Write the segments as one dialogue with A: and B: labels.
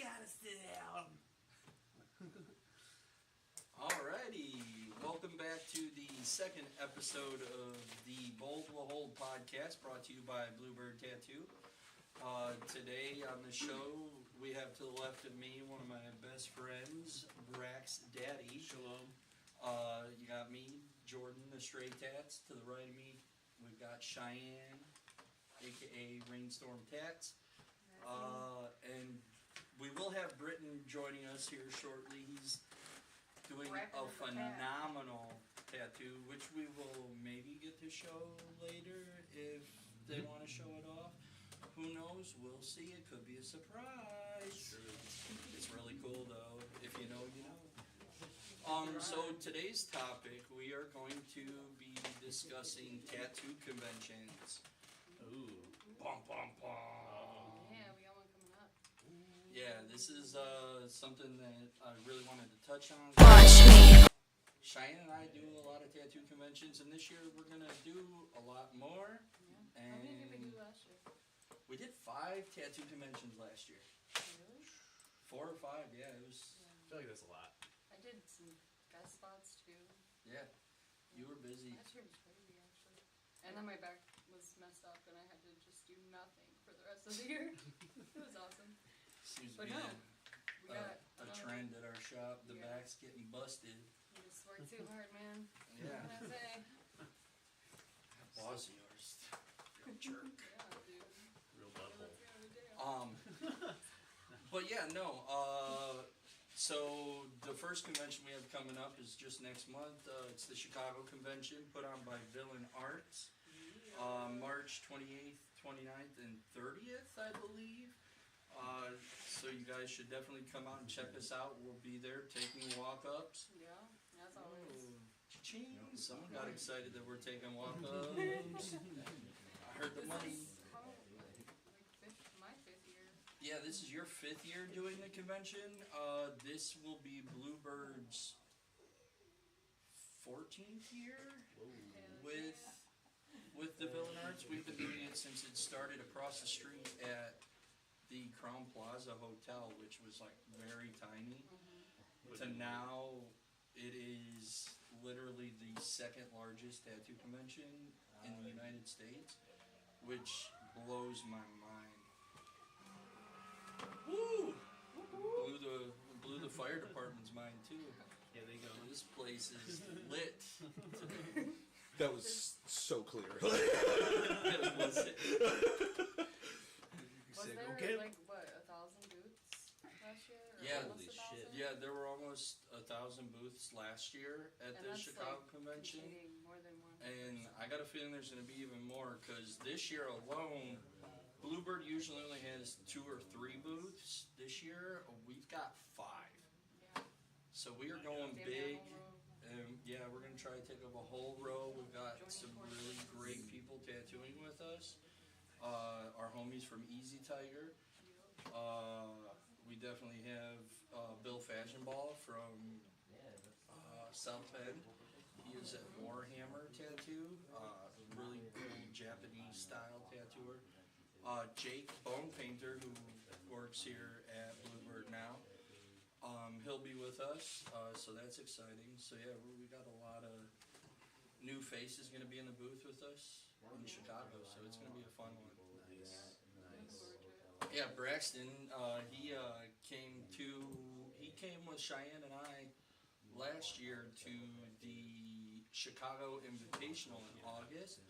A: gotta sit down.
B: Alrighty, welcome back to the second episode of the Bold Will Hold podcast, brought to you by Bluebird Tattoo. Today on the show, we have to the left of me one of my best friends, Brax Daddy.
A: Shalom.
B: You got me, Jordan, the Stray Tats. To the right of me, we've got Cheyenne, aka Rainstorm Tats. And we will have Britton joining us here shortly. He's doing a phenomenal tattoo, which we will maybe get to show later if they want to show it off. Who knows? We'll see. It could be a surprise.
A: True.
B: It's really cool though. If you know, you know. So today's topic, we are going to be discussing tattoo conventions.
A: Ooh.
B: Bum bum bum.
C: Yeah, we got one coming up.
B: Yeah, this is something that I really wanted to touch on. Cheyenne and I do a lot of tattoo conventions, and this year we're gonna do a lot more.
C: Yeah. How many did we do last year?
B: We did 5 tattoo conventions last year.
C: Really?
B: 4 or 5, yeah. It was.
A: I feel like that's a lot.
C: I did some guest spots too.
B: Yeah, you were busy.
C: Last year was crazy actually. And then my back was messed up and I had to just do nothing for the rest of the year. It was awesome.
B: Seems to
C: But
B: be
C: no, we got
B: a trend at our shop. The
C: Yeah.
B: back's getting busted.
C: You just work too hard, man.
B: Yeah.
C: What can I say?
B: Boss of yours. You're a jerk.
C: Yeah, dude.
A: Real
C: Yeah,
A: butthole.
C: let's go to jail.
B: But yeah, no. So the first convention we have coming up is just next month. It's the Chicago Convention put on by Villain Arts. March 28th, 29th, and 30th, I believe. So you guys should definitely come out and check us out. We'll be there taking walk-ups.
C: Yeah, as always.
B: Oh, cha-ching. Someone got excited that we're taking walk-ups. I heard the
C: This
B: money.
C: is my fifth year.
B: Yeah, this is your 5th year doing the convention. This will be Bluebird's 14th year with the Villain Arts. We've been doing it since it started across the street at the Crown Plaza Hotel, which was like very tiny. To now, it is literally the 2nd largest tattoo convention in the United States, which blows my mind. Woo! Blew the fire department's mind too.
A: Yeah, they go.
B: This place is lit today.
D: That was so clear.
C: Was
A: Say,
C: there
A: okay.
C: like what, 1,000 booths last year? Or
B: Yeah.
C: almost
A: Holy shit.
C: 1,000?
B: Yeah, there were almost 1,000 booths last year at
C: And
B: the
C: that's,
B: Chicago
C: like,
B: convention.
C: containing more than one.
B: And I got a feeling there's going to be even more because this year alone, Bluebird usually only has 2 or 3 booths. This year, we've got 5.
C: Yeah.
B: So we are going
C: Damn
B: big.
C: near a whole row.
B: Yeah, we're going to try to take up a whole row. We've got some really great people tattooing with us. Our homies from Easy Tiger. We definitely have Bill Fashionball from South Bend. He is at Warhammer Tattoo, really cool Japanese style tattooer. Jake Bone Painter, who works here at Bluebird now. He'll be with us, so that's exciting. So yeah, we got a lot of new faces going to be in the booth with us in Chicago, so it's going to be a fun one.
A: Nice.
B: Yeah, Braxton, he came with Cheyenne and I last year to the Chicago Invitational in August,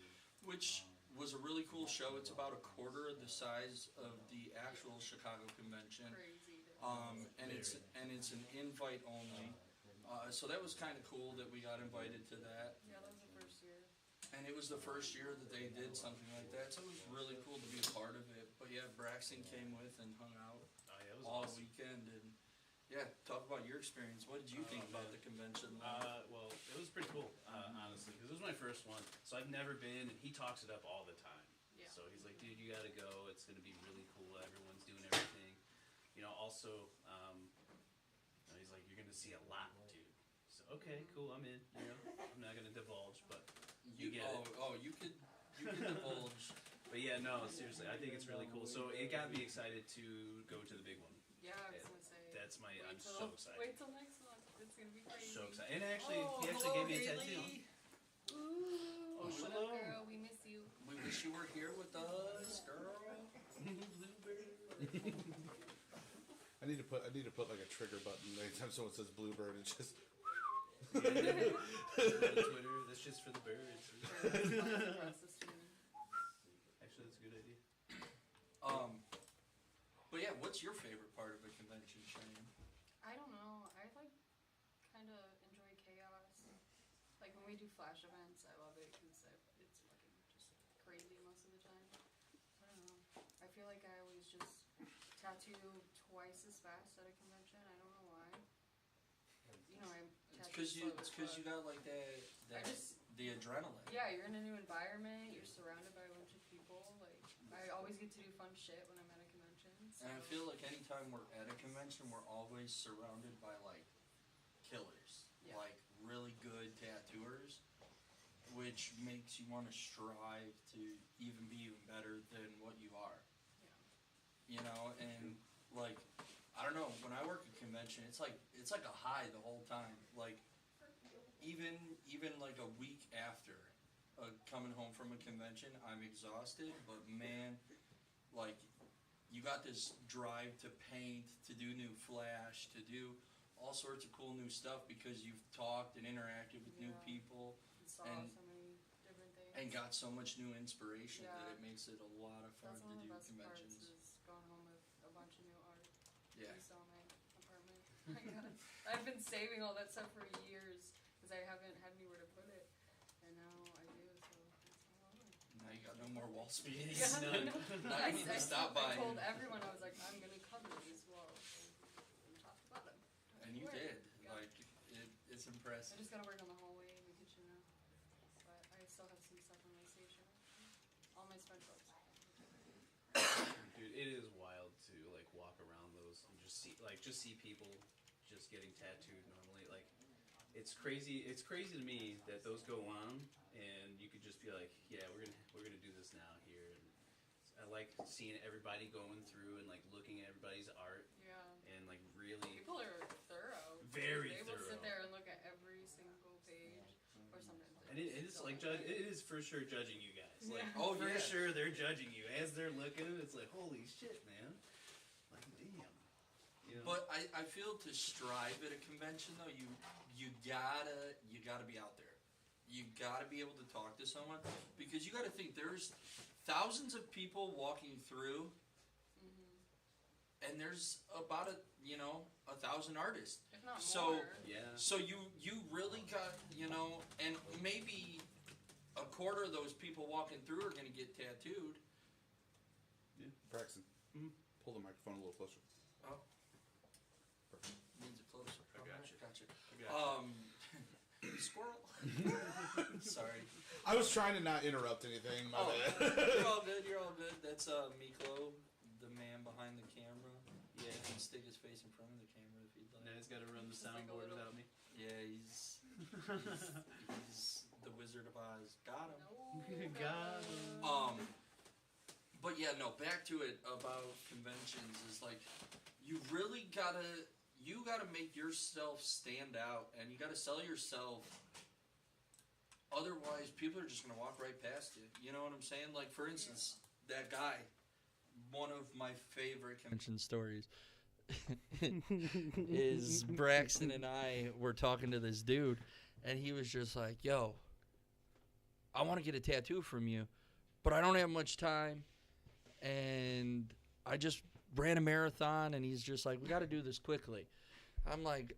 B: which was a really cool show. It's about a quarter of the size of the actual Chicago convention.
C: Crazy.
B: And it's an invite only. So that was kind of cool that we got invited to that.
C: Yeah, that was the first year.
B: And it was the first year that they did something like that, so it was really cool to be a part of it. But yeah, Braxton came with and hung out
A: Oh, yeah, it was
B: all
A: awesome.
B: weekend. And yeah, talk about your experience. What did you think about the convention?
A: Well, it was pretty cool, honestly, because it was my first one. So I've never been, and he talks it up all the time.
C: Yeah.
A: So he's like, dude, you gotta go. It's gonna be really cool. Everyone's doing everything. You know, also, he's like, you're gonna see a lot, dude. So okay, cool, I'm in. You know, I'm not gonna divulge, but you get it.
B: You could divulge.
A: But yeah, no, seriously, I think it's really cool. So it got me excited to go to the big one.
C: Yeah, I was
A: I'm so excited.
C: Wait till next month. It's gonna be crazy.
A: So excited. And actually, he actually gave me a tattoo.
C: Ooh,
A: Oh,
C: what
A: hello.
C: up, girl? We miss you.
B: We wish you were here with us, girl.
D: I need to put like a trigger button anytime someone says bluebird. It's just
A: Yeah. Twitter, that's just for the birds.
C: Process too.
A: Actually, that's a good idea.
B: But yeah, what's your favorite part of a convention, Shane?
C: I don't know. I like kind of enjoy chaos. Like when we do flash events, I love it because it's fucking just crazy most of the time. I don't know. I feel like I always just tattoo twice as fast at a convention. I don't know why. You know, I tattoo
B: It's because you got like
C: I just
B: the adrenaline.
C: yeah, you're in a new environment. You're surrounded by a bunch of people. Like I always get to do fun shit when I'm at a convention. So.
B: And I feel like anytime we're at a convention, we're always surrounded by like killers,
C: Yeah.
B: like really good tattooers, which makes you want to strive to be even better than what you are.
C: Yeah.
B: You know, and like I don't know, when I work a convention, it's like a high the whole time. Like even like a week after coming home from a convention, I'm exhausted, but man, like you got this drive to paint, to do new flash, to do all sorts of cool new stuff because you've talked and interacted with new
C: Yeah.
B: people
C: Saw
B: And-
C: so many different things.
B: and got so much new inspiration that
C: Yeah.
B: it makes it a lot of fun
C: That's
B: to
C: one of
B: do
C: the best
B: conventions.
C: parts is going home with a bunch of new art.
B: Yeah.
C: You saw my apartment. I've been saving all that stuff for years because I haven't had anywhere to put it, and now I do. So it's all over.
B: Now you got no more wall space.
C: Yeah,
A: none.
C: no.
B: Now you need to stop by.
C: I told everyone, I was like, I'm gonna cover these walls from top to bottom.
B: And you
C: Where?
B: did.
C: Yeah.
B: Like it's
C: I
B: impressive.
C: just gotta work on the hallway and the kitchen now, but I still have some stuff on my station. All my spread books.
A: Dude, it is wild to like walk around those and just see people just getting tattooed normally. Like it's crazy to me that those go on and you could just be like, yeah, we're gonna do this now here. And I like seeing everybody going through and like looking at everybody's art
C: Yeah.
A: and like really
C: People are thorough.
A: Very
C: They will sit
A: thorough.
C: there and look at every single page, or sometimes.
A: and it's like it is for sure judging you guys. Like
C: Yeah.
B: Oh,
A: for
B: yeah.
A: sure they're judging you as they're looking. It's like holy shit, man. Like damn. You know?
B: But I feel to strive at a convention though, you gotta be out there. You gotta be able to talk to someone because you gotta think there's thousands of people walking through, and there's about 1,000 artists.
C: If not
B: So-
C: more.
A: yeah.
B: So you really got and maybe a quarter of those people walking through are gonna get tattooed.
D: Braxton.
A: Mhm.
D: Pull the microphone a little closer.
B: Oh. Means it closer.
A: I got you.
B: Gotcha.
A: I got you.
B: Squirrel. Sorry.
D: I was trying to not interrupt anything. My
B: Oh,
D: bad.
B: you're all good. You're all good. That's Miklo, the man behind the camera.
A: Yeah.
B: He can stick his face in front of the camera if he'd like.
A: Now he's got to run the
C: Just like a
A: soundboard
C: little-
A: without me.
B: Yeah, he's the Wizard of Oz. Got him.
C: No,
A: God.
C: no.
B: But yeah, no. Back to it about conventions is like, you really gotta make yourself stand out, and you gotta sell yourself. Otherwise, people are just gonna walk right past you. You know what I'm saying? Like for instance, that guy. One of my favorite convention stories is Braxton and I were talking to this dude, and he was just like, "Yo, I want to get a tattoo from you, but I don't have much time, and I just ran a marathon." And he's just like, "We got to do this quickly." I'm like,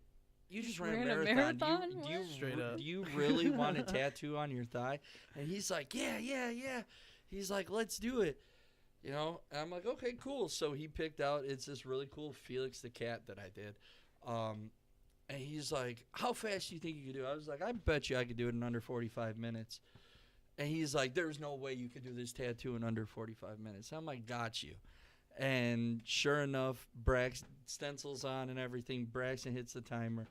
B: "You just ran a marathon?
A: Straight up.
B: Do you really want a tattoo on your thigh?" And he's like, "Yeah. He's like, "Let's do it." You know, and I'm like, "Okay, cool." So he picked out, it's this really cool Felix the cat that I did. And he's like, "How fast do you think you could do it?" I was like, "I bet you I could do it in under 45 minutes. And he's like, "There's no way you could do this tattoo in under 45 minutes. I'm like, "Got you." And sure enough, stencils on and everything. Braxton hits the timer.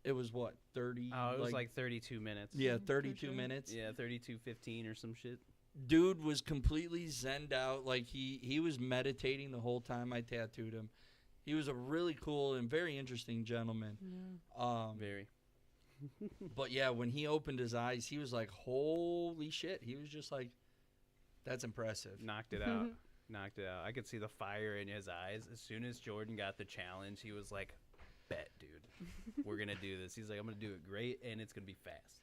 B: It was what, 30?
A: Oh, it was like 32 minutes.
B: yeah, 32
C: sure.
B: minutes.
A: Yeah, 32:15 or some shit.
B: Dude was completely zenned out. Like he was meditating the whole time I tattooed him. He was a really cool and very interesting gentleman.
A: Very.
B: But yeah, when he opened his eyes, he was like, holy shit. He was just like, that's impressive.
A: Knocked it out. Knocked it out. I could see the fire in his eyes. As soon as Jordan got the challenge, he was like, bet, dude. We're going to do this. He's like, I'm going to do it great, and it's going to be fast.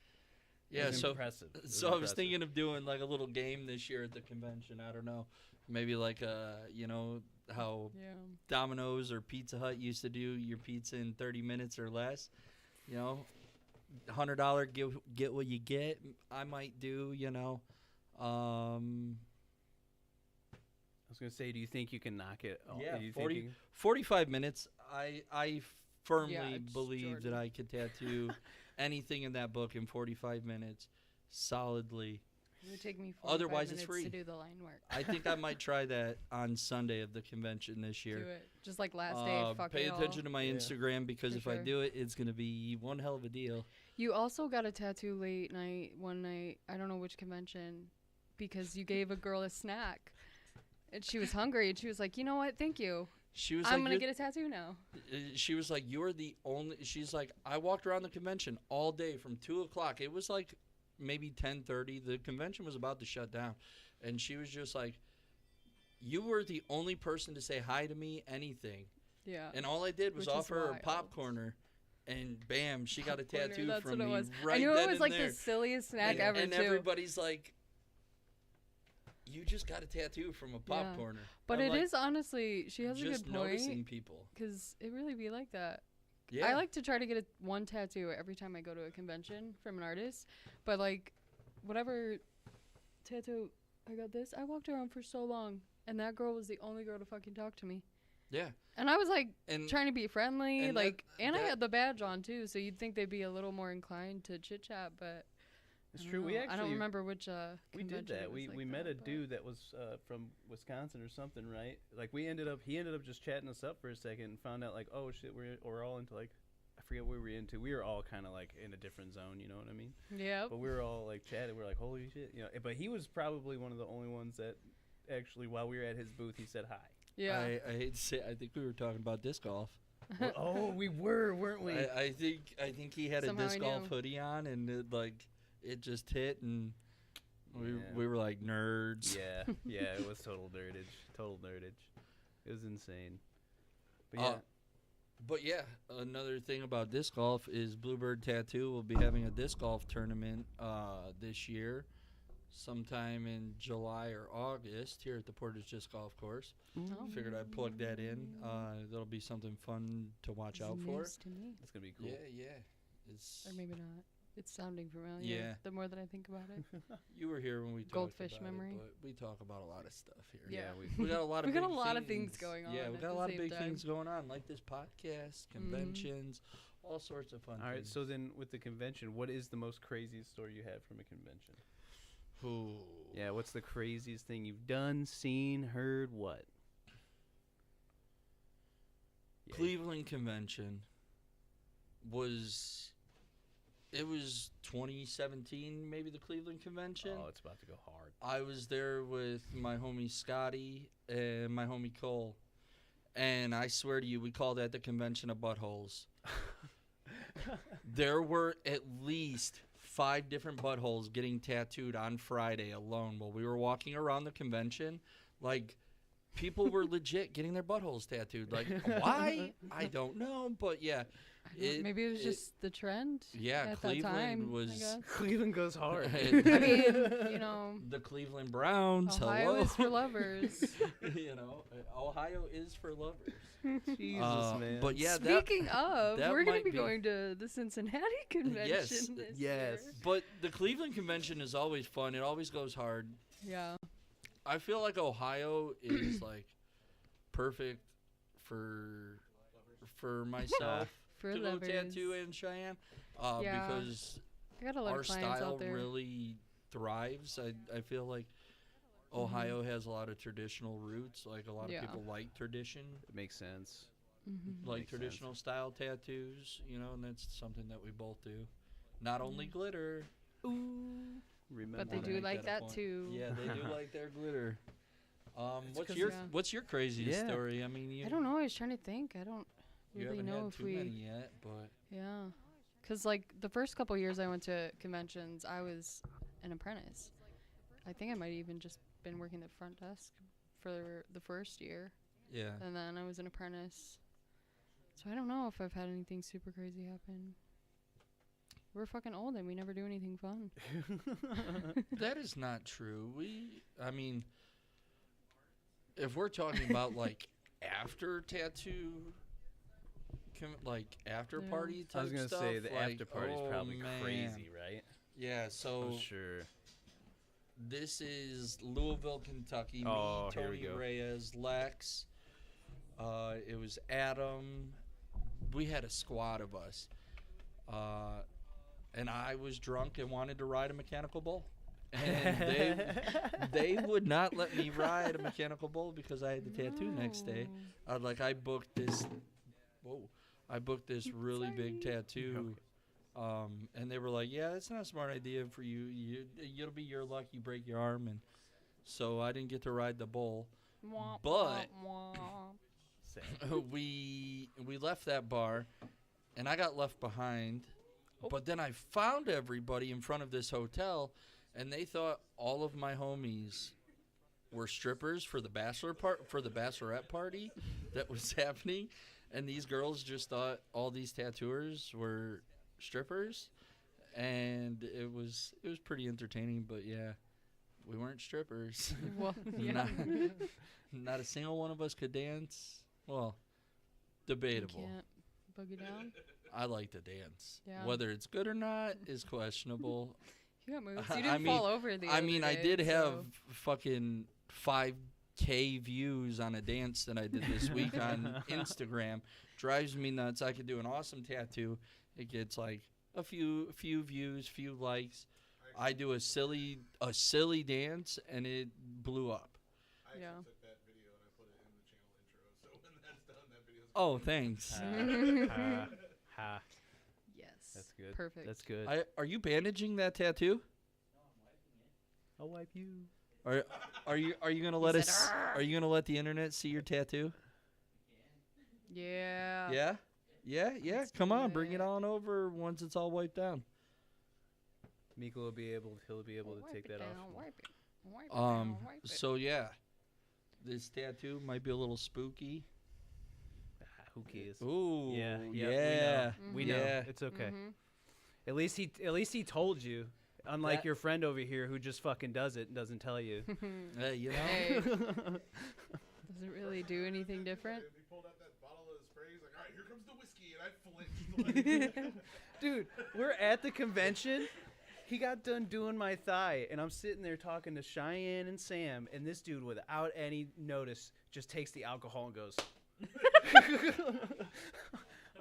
B: Yeah,
A: It was
B: so
A: impressive. It was
B: so I was
A: impressive.
B: thinking of doing like a little game this year at the convention. I don't know. Maybe like, you know, how
C: Yeah.
B: Domino's or Pizza Hut used to do your pizza in 30 minutes or less. You know, $100 get what you get. I might do, you know.
A: I was going to say, do you think you can knock it?
B: Yeah,
A: do you
B: 40
A: think you
B: 45 minutes. I firmly
C: Yeah, it's
B: believe that
C: Jordan.
B: I could tattoo anything in that book in 45 minutes solidly.
C: It would take me 45
B: Otherwise, it's
C: minutes
B: free.
C: to do the line work.
B: I think I might try that on Sunday of the convention this
C: Do
B: year.
C: it. Just like last day, fuck
B: Pay
C: it all.
B: attention to my
A: Yeah.
B: Instagram because
C: For
B: if I
C: sure.
B: do it, it's going to be one hell of a deal.
C: You also got a tattoo late night, one night, I don't know which convention, because you gave a girl a snack. And she was hungry, and she was like, you know what, thank you.
B: She was
C: I'm
B: like,
C: going to
B: "You're-"
C: get a tattoo now.
B: She was like, you're the only, she's like, I walked around the convention all day from 2 o'clock. It was like maybe 10:30. The convention was about to shut down. And she was just like, you were the only person to say hi to me, anything.
C: Yeah.
B: And all I did was
C: Which is
B: offer her a
C: wild.
B: popcorner. And bam, she got a
C: Popcorner,
B: tattoo
C: that's
B: from
C: what it
B: me
C: was.
B: right
C: I knew
B: then
C: it was
B: and
C: like
B: there.
C: the silliest snack
B: and,
C: ever,
B: and
C: too.
B: everybody's like, you just got a tattoo from a
C: Yeah.
B: popcorner.
C: But
B: I'm
C: it
B: like,
C: is honestly, she has a
B: just
C: good
B: noticing
C: point.
B: people.
C: Because it really be like that.
B: Yeah.
C: I like to try to get one tattoo every time I go to a convention from an artist. But, like, whatever tattoo I got this, I walked around for so long. And that girl was the only girl to fucking talk to me.
B: Yeah.
C: And I was, like,
B: And
C: trying to be friendly.
B: and
C: Like,
B: that-
C: and I
B: that-
C: had the badge on, too. So you'd think they'd be a little more inclined to chit-chat. But
A: It's
C: I don't
A: true. We
C: know.
A: actually
C: I don't remember which
A: we did
C: convention it
A: that.
C: was like
A: We met a
C: but-
A: dude that was from Wisconsin or something, right? Like he ended up just chatting us up for a second and found out like, oh shit, we're all into like, I forget what we were into. We were all kind of like in a different zone, you know what I mean?
C: Yep.
A: But we were all like chatting. We're like, holy shit, you know. But he was probably one of the only ones that actually, while we were at his booth, he said hi.
C: Yeah.
B: I hate to say, I think we were talking about disc golf.
A: Oh, we were, weren't we?
B: I think he had
C: Somehow
B: a disc
C: I
B: golf
C: knew.
B: hoodie on, and it just hit, and
A: Yeah.
B: we were like nerds.
A: Yeah, it was total nerdage. It was insane. But
B: Uh,
A: yeah,
B: But yeah, another thing about disc golf is Bluebird Tattoo will be having a disc golf tournament this year, sometime in July or August here at the Portage Disc Golf Course.
C: Oh.
B: Figured I'd plug that in. That'll be something fun to watch out for.
C: News to me.
A: it's gonna be cool.
B: Yeah. It's
C: Or maybe not. It's sounding familiar.
B: Yeah.
C: The more that I think about it.
B: you were here when we talked
C: Goldfish
B: about
C: memory.
B: it, but we talk about a lot of stuff here.
C: Yeah.
B: We got a lot of
C: We got
B: big
C: a lot of things going on
B: Yeah, we
C: at
B: got a
C: the
B: lot of
C: same
B: big
C: time.
B: things going on, like this podcast, conventions, all sorts of fun
A: All right.
B: things.
A: So then, with the convention, what is the most craziest story you had from a convention?
B: Ooh.
A: Yeah. What's the craziest thing you've done, seen, heard? What? Yeah,
B: Cleveland Convention was 2017, maybe, the Cleveland Convention.
A: Oh, it's about to go hard.
B: I was there with my homie Scotty and my homie Cole, and I swear to you, we called at the convention a buttholes. There were at least 5 different buttholes getting tattooed on Friday alone while we were walking around the convention. Like, people were legit getting their buttholes tattooed. Like, why? I don't know, but yeah.
C: Maybe it was just the trend.
B: Yeah,
C: at
B: Cleveland
C: that time, I
B: was
C: guess.
A: Cleveland goes hard.
C: I mean, you know,
B: the Cleveland Browns.
C: Ohio
B: hello.
C: is for lovers.
B: You know, Ohio is for lovers.
A: Jesus, man.
B: But yeah,
C: Speaking of,
B: that
C: we're going
B: might
C: to be
B: be-
C: going to the Cincinnati convention this
A: yes.
C: year.
B: but the Cleveland convention is always fun. It always goes hard.
C: Yeah.
B: I feel like Ohio is like perfect for myself
C: For
B: to go
C: lovers.
B: tattoo in Cheyenne,
C: Yeah.
B: because
C: I got a lot
B: our
C: of clients
B: style
C: out there.
B: really thrives. I feel like Ohio has a lot of traditional roots. Like a lot
C: Mm-hmm. Yeah.
B: of people like tradition,
A: It makes sense.
B: like
A: Makes sense.
B: traditional style tattoos, you know, and that's something that we both do. Not only glitter.
A: Remember
C: But they
B: Wanna
C: do
B: make
C: like
B: a
C: that
B: point.
C: too.
B: Yeah, they do like their glitter. What's
E: 'cause
B: your
C: Yeah.
B: what's your craziest
E: Yeah.
B: story? I mean, you
C: I don't know. I was trying to think. I don't
B: you
C: really
B: haven't
C: know
B: had
C: if
B: too
C: we.
B: many yet, but
C: Yeah. Because, like, the first couple years I went to conventions, I was an apprentice. I think I might even just been working the front desk for the first year.
B: yeah.
C: And then I was an apprentice. So I don't know if I've had anything super crazy happen. We're fucking old and we never do anything fun.
B: That is not true. I mean, if we're talking about like after tattoo, like after
C: Yeah.
B: party type
E: I was gonna
B: stuff,
E: say the
B: like,
E: after party's
B: oh,
E: probably
B: man.
E: crazy, right?
B: Yeah. So
E: I'm sure.
B: this is Louisville, Kentucky.
E: Oh,
B: Me,
E: here we
B: Tony
E: go.
B: Reyes, Lex. It was Adam. We had a squad of us. And I was drunk and wanted to ride a mechanical bull. And they would not let me ride a mechanical bull because I had the tattoo next day. I booked this really big tattoo. And they were like, yeah, that's not a smart idea for you. It'll be your luck you break your arm. And so I didn't get to ride the bull. But we left that bar, and I got left behind. But then I found everybody in front of this hotel, and they thought all of my homies were strippers for the bachelorette party that was happening, and these girls just thought all these tattooers were strippers, and it was pretty entertaining. But yeah, we weren't strippers.
C: Well, yeah.
B: Not a single one of us could dance. Well, debatable.
C: You can't boogie down.
B: I like to dance.
C: Yeah.
B: Whether it's good or not is questionable.
C: You got moves.
B: I
C: You didn't
B: mean-
C: fall over the
B: I
C: other
B: mean, I
C: day,
B: did have
C: so-
B: fucking 5K views on a dance that I did this week on Instagram. Drives me nuts. I could do an awesome tattoo. It gets like a few views, few likes. I do a silly dance and it blew up.
D: I actually
C: Yeah.
D: took that video and I put it in the channel intro. So when that's done, that video's
B: Oh, thanks.
E: Ha.
C: Yes.
E: That's good.
C: Perfect.
E: That's good.
B: Are you bandaging that tattoo?
E: I'll wipe you.
B: Are you gonna let
C: said,
B: us? Are you gonna let the internet see your tattoo?
C: Yeah.
B: Yeah.
C: Let's
B: Come
C: do
B: on, bring it
C: it.
B: on over once it's all wiped down.
E: Miko will be able. He'll be able to
C: Wipe
E: take
C: it
E: that
C: down,
E: off.
C: Wipe it. Wipe it down, wipe it.
B: So yeah, this tattoo might be a little spooky.
E: Ah, who cares?
B: Ooh,
E: Yeah. We know.
B: Yeah.
E: It's okay.
C: Mhm.
E: At least he told you. Unlike
B: That-
E: your friend over here who just fucking does it and doesn't tell you.
B: Hey, you know.
C: Hey, does it really do anything different?
D: He pulled out that bottle of spray. He's like, all right, here comes the whiskey. And I flinched.
E: Dude, we're at the convention. He got done doing my thigh, and I'm sitting there talking to Cheyenne and Sam, and this dude, without any notice, just takes the alcohol and goes.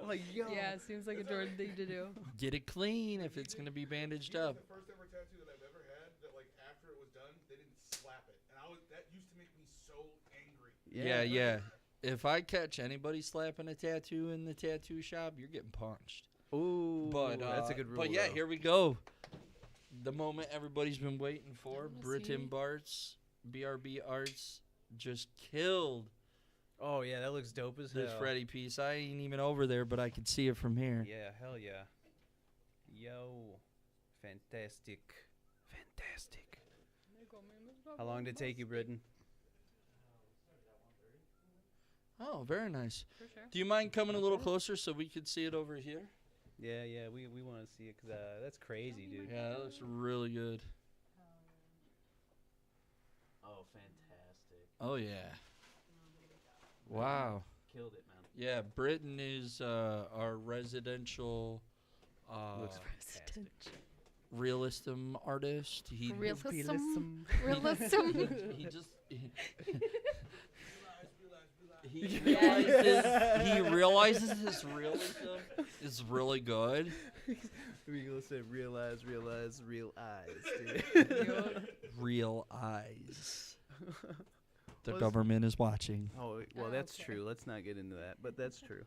E: I'm like, yo.
C: Yeah, it seems like a Jordan thing to do.
B: Get it clean if it's gonna be bandaged up.
D: The first ever tattoo that I've ever had that, like, after it was done, they didn't slap it. And that used to make me so angry.
B: Yeah. If I catch anybody slapping a tattoo in the tattoo shop, you're getting punched.
E: Ooh,
B: But
E: that's a good rule.
B: But yeah,
E: though.
B: here we go. The moment everybody's been waiting for.
C: wanna
B: Britton
C: see.
B: Bartz, BRB Arts, just killed
E: Oh yeah, that looks dope as hell.
B: this Freddy piece. I ain't even over there, but I could see it from here.
E: Yeah, hell yeah. Yo, fantastic. How long did it take you, Britton?
B: Oh, very nice.
C: For sure.
B: Do you mind coming a little closer so we could see it over here?
E: Yeah, we want to see it because that's crazy, dude.
B: Yeah, that looks really good.
A: Oh, fantastic.
B: Oh yeah. Wow.
A: Killed it, man.
B: Yeah, Britton is our residential
E: Looks fantastic.
B: realism artist. He
C: Realism. Realism.
B: he just
C: Yes.
B: he realizes his realism is really good.
E: We gonna say realize, real eyes, dude.
B: Real eyes. The
E: Was-
B: government is watching.
E: Oh, well, that's
C: Okay.
E: true. Let's not get into that, but that's true.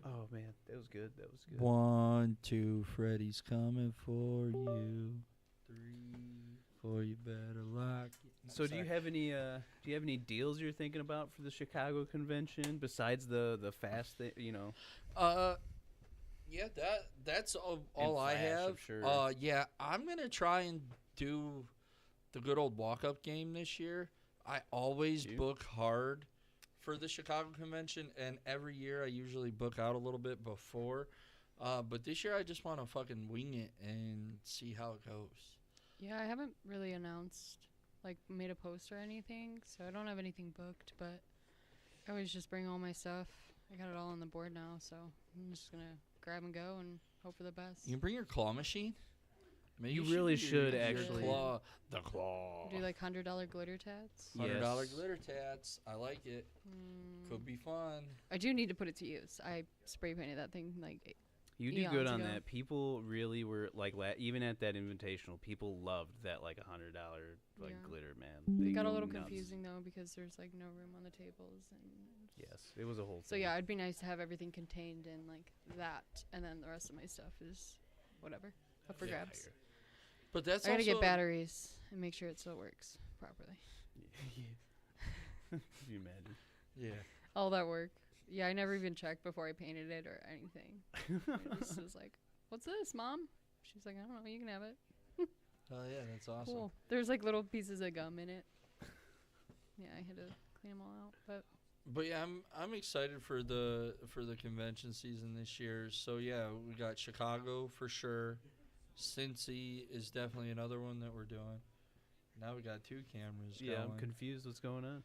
E: Oh man, that was good. That was good.
B: 1, 2, Freddy's coming for you. 3, 4, you better lock it.
E: So do you have any deals you're thinking about for the Chicago convention besides the fast thing,
B: Yeah, that's all I
E: Flash, I'm
B: have.
E: sure.
B: Yeah, I'm gonna try and do the good old walk-up game this year. I always
E: You?
B: book hard for the Chicago convention, and every year I usually book out a little bit before. But this year I just want to fucking wing it and see how it goes.
C: Yeah, I haven't really announced, like, made a post or anything, so I don't have anything booked, but I always just bring all my stuff. I got it all on the board now, so I'm just gonna grab and go and hope for the best.
B: You can bring your claw machine. Maybe
E: You really
B: do
E: should,
B: your
E: actually.
B: The claw.
C: Do like $100 glitter tats.
B: $100
E: Yes.
B: glitter tats. I like it. Could be fun.
C: I do need to put it to use. I spray painted that thing like
E: You do good
C: eons
E: on
C: ago.
E: that. People really were like, even at that invitational, people loved that like $100 like
C: Yeah.
E: glitter, man.
C: it
E: They
C: got a
E: go
C: little
E: nuts.
C: confusing though because there's like no room on the tables and
E: Yes, it was a whole
C: so
E: thing.
C: yeah, it'd be nice to have everything contained in like that, and then the rest of my stuff is whatever up for
E: Yeah,
C: grabs.
B: But that's
C: I gotta
B: also
C: get batteries and make sure it still works properly.
E: Can you imagine?
B: Yeah.
C: All that work. Yeah, I never even checked before I painted it or anything. I just was like, "What's this, Mom?" She's like, "I don't know. You can have it."
B: Oh yeah, that's awesome.
C: Cool. There's like little pieces of gum in it. Yeah, I had to clean them all out,
B: But yeah, I'm excited for the convention season this year. So yeah, we got Chicago for sure. Cincy is definitely another one that we're doing. Now we got 2 cameras
E: Yeah, I'm
B: going.
E: confused. What's going on?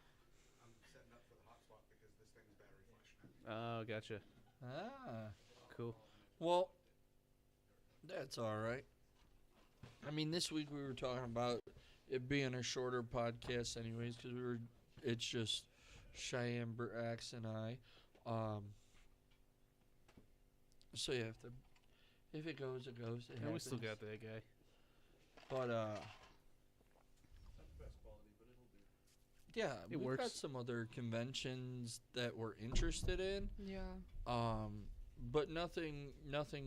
D: I'm setting up for the hotspot because this thing's battery flash.
E: Oh, gotcha.
B: Ah.
E: Cool.
B: Well, that's all right. I mean, this week we were talking about it being a shorter podcast, anyways, because it's just Cheyenne, Brax, and I. So yeah, if it goes, it goes. It
E: And we still
B: happens.
E: got that guy.
B: But
D: Not the best quality, but it'll do.
B: yeah,
E: It
B: we've got
E: works.
B: some other conventions that we're interested in.
C: yeah.
B: But nothing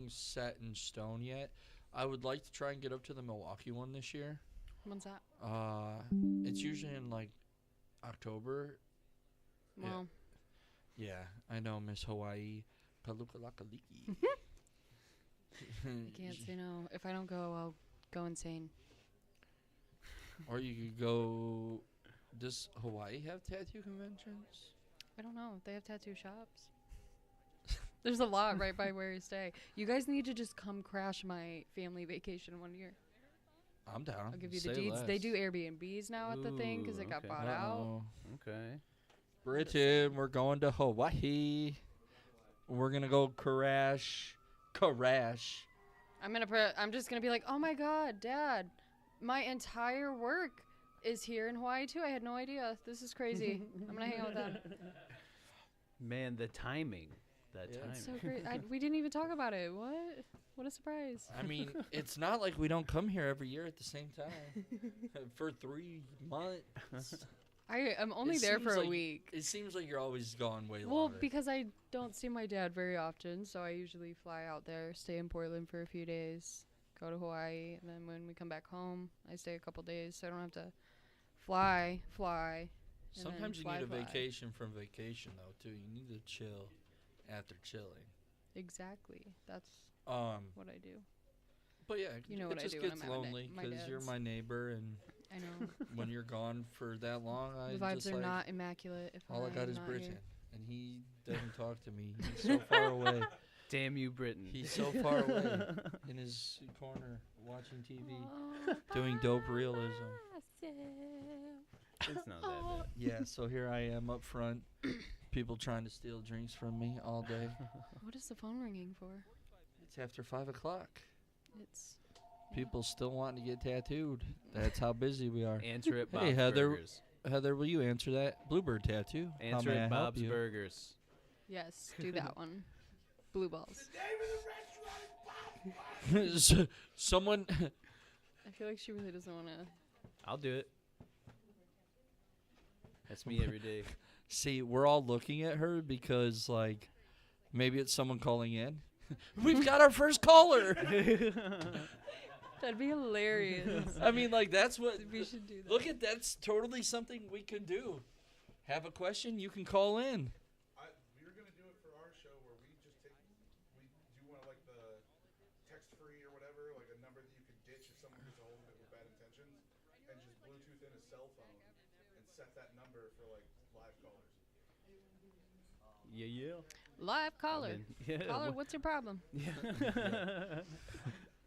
B: set in stone yet. I would like to try and get up to the Milwaukee one this year.
C: When's that?
B: It's usually in like October. Yeah.
C: Well,
B: Yeah, I know, Miss Hawaii. Palukalakaliki.
C: I can't say no. If I don't go, I'll go insane.
B: Or you could go. Does Hawaii have tattoo conventions?
C: I don't know. They have tattoo shops. There's a lot right by where you stay. You guys need to just come crash my family vacation one year.
B: I'm down.
C: I'll give you the
B: Say
C: deeds. They
B: less.
C: do Airbnbs now at the thing because
E: Ooh,
C: it got
E: okay.
C: bought out.
B: Uh-oh.
E: Okay.
B: Britain, we're going to Hawaii. We're gonna go crash.
C: I'm just gonna be like, oh my god, Dad, my entire work is here in Hawaii too. I had no idea. This is crazy. I'm gonna hang out with them.
E: Man, the timing. That
B: Yeah.
E: timing.
C: It's so great. We didn't even talk about it. What? What a surprise.
B: I mean, it's not like we don't come here every year at the same time for 3 months.
C: I am only
B: It
C: there
B: seems
C: for a
B: like-
C: week.
B: It seems like you're always gone way
C: Well,
B: longer.
C: because I don't see my dad very often, so I usually fly out there, stay in Portland for a few days, go to Hawaii, and then when we come back home, I stay a couple days, so I don't have to fly. and then
B: Sometimes you
C: fly.
B: need a vacation from vacation, though, too. You need to chill after chilling.
C: Exactly. That's
B: Um,
C: what I do.
B: but yeah,
C: You know
B: it
C: what I
B: just
C: do when
B: gets
C: I'm at my
B: lonely
C: my
B: because you're
C: dad's.
B: my neighbor, and
C: I know.
B: when you're gone for that long, I
C: The vibes
B: just
C: are
B: like
C: not immaculate if
B: all I got
C: I'm
B: is
C: not
B: Britain,
C: here.
B: and he doesn't talk to me. He's so far away.
E: Damn you, Britain.
B: He's so far away in his corner watching TV, doing dope realism.
E: It's not that bad.
B: Yeah, so here I am up front, people trying to steal drinks from me all day.
C: What is the phone ringing for?
B: It's after 5 o'clock.
C: It's
B: People still wanting to get tattooed. That's how busy we are.
E: Answer it, Bob's
B: Hey, Heather.
E: Burgers.
B: Heather, will you answer that? Bluebird tattoo. How
E: Answer
B: may I
E: it,
B: help
E: Bob's
B: you?
E: Burgers.
C: yes, do that one. Blue balls.
B: Someone.
C: I feel like she really doesn't want to.
E: I'll do it. That's me every day.
B: See, we're all looking at her because, like, maybe it's someone calling in. We've got our first caller.
C: That'd be hilarious.
B: I mean, like, that's what.
C: We should do that.
B: Look at that's totally something we could do. Have a question, you can call in.
D: We were gonna do it for our show where we just take, we do one of like the text free or whatever, like a number that you could ditch if someone gets a hold of it with bad intentions, and just Bluetooth in a cell phone and set that number for like live callers.
E: Yeah.
C: Live caller.
E: Yeah.
C: Caller, what's your problem?
E: Yeah.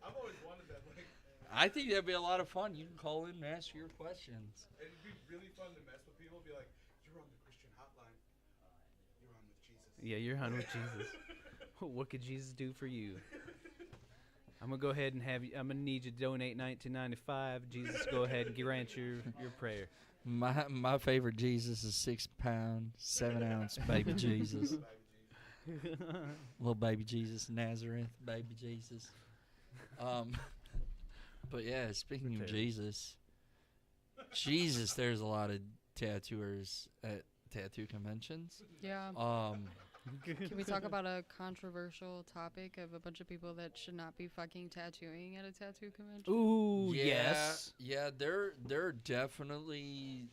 D: I've always wanted that. Like,
B: I think that'd be a lot of fun. You can call in and ask your questions.
D: it'd be really fun to mess with people. Be like, you're on the Christian hotline. You're on with Jesus.
E: Yeah, you're on with Jesus. What could Jesus do for you? I'm gonna go ahead and have you. I'm gonna need you to donate $19.95. Jesus, go ahead and grant your prayer.
B: My favorite Jesus is 6 pound, 7 ounce baby Jesus. Little baby Jesus, Nazareth, baby Jesus. But yeah, speaking of Jesus, there's a lot of tattooers at tattoo conventions.
C: Yeah. Can we talk about a controversial topic of a bunch of people that should not be fucking tattooing at a tattoo convention?
E: Ooh,
B: Yeah,
E: yes.
B: Yeah, they're definitely